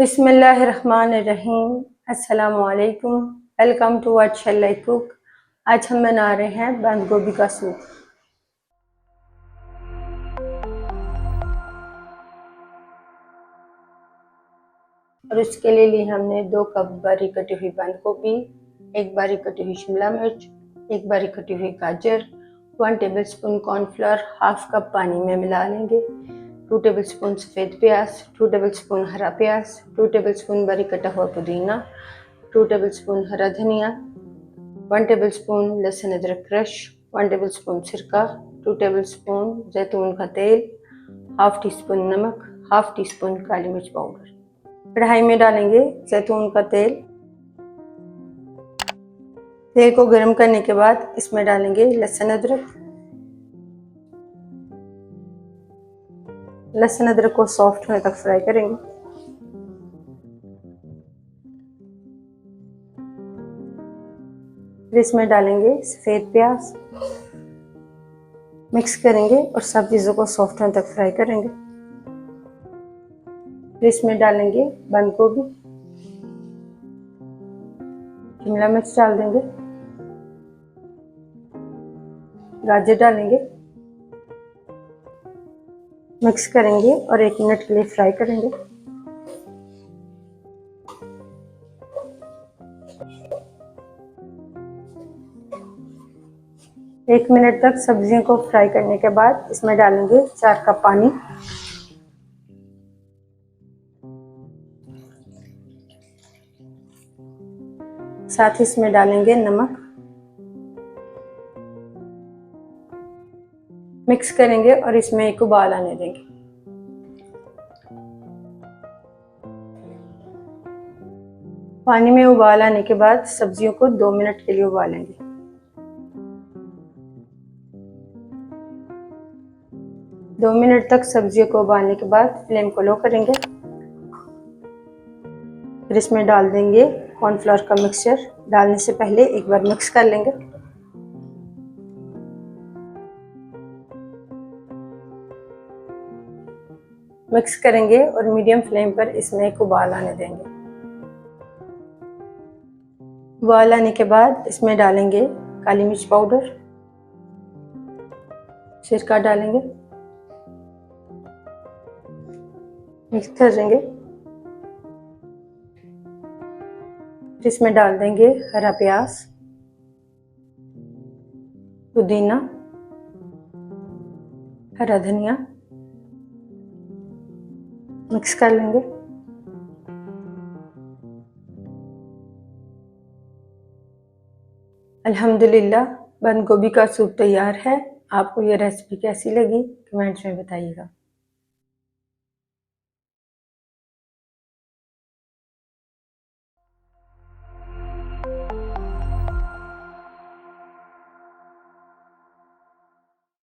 बिस्मिल्लाहिर्रहमानिर्रहीम। अस्सलामुअलैकुम। Welcome to what shall I cook. आज हम बना रहे हैं बंद गोभी का सूप। और उसके लिए ली हमने 2 कप बारीक कटी हुई बंद गोभी, 1 बारीक कटी हुई शिमला मिर्च, 1 बारीक कटी हुई गाजर, 1 टेबलस्पून कॉर्नफ्लोर, हाफ कप पानी में मिला लेंगे, 2 टेबलस्पून सफ़ेद प्याज, 2 टेबलस्पून हरा प्याज, 2 टेबलस्पून बारीक कटा हुआ पुदीना, 2 टेबलस्पून हरा धनिया, 1 टेबलस्पून लहसुन अदरक क्रश, 1 टेबलस्पून सिरका, 2 टेबलस्पून जैतून का तेल, हाफ टी स्पून नमक, हाफ टी स्पून काली मिर्च पाउडर। कढ़ाई में डालेंगे जैतून का तेल। तेल को गर्म करने के बाद इसमें डालेंगे लहसुन अदरक। लहसुन अदरक को सॉफ्ट होने तक फ्राई करेंगे। फिर इसमें डालेंगे सफ़ेद प्याज, मिक्स करेंगे और सब चीज़ों को सॉफ्ट होने तक फ्राई करेंगे। फिर इसमें डालेंगे बंद गोभी, शिमला मिर्च डाल देंगे, गाजर डालेंगे, मिक्स करेंगे और 1 मिनट के लिए फ्राई करेंगे। एक मिनट तक सब्जियों को फ्राई करने के बाद इसमें डालेंगे 4 कप पानी। साथ ही इसमें डालेंगे नमक। मिक्स करेंगे और इसमें एक उबाल आने देंगे। पानी में उबाल आने के बाद सब्जियों को 2 मिनट के लिए उबालेंगे। दो मिनट तक सब्जियों को उबालने के बाद फ्लेम को लो करेंगे। फिर इसमें डाल देंगे कॉर्नफ्लोर का मिक्सचर। डालने से पहले एक बार मिक्स कर लेंगे। मिक्स करेंगे और मीडियम फ्लेम पर इसमें एक उबाल आने देंगे। उबाल आने के बाद इसमें डालेंगे काली मिर्च पाउडर, सिरका डालेंगे, मिक्स करेंगे। इसमें डाल देंगे हरा प्याज, पुदीना, हरा धनिया, मिक्स कर लेंगे। अल्हम्दुलिल्लाह बंद गोभी का सूप तैयार है। आपको ये रेसिपी कैसी लगी कमेंट्स में बताइएगा।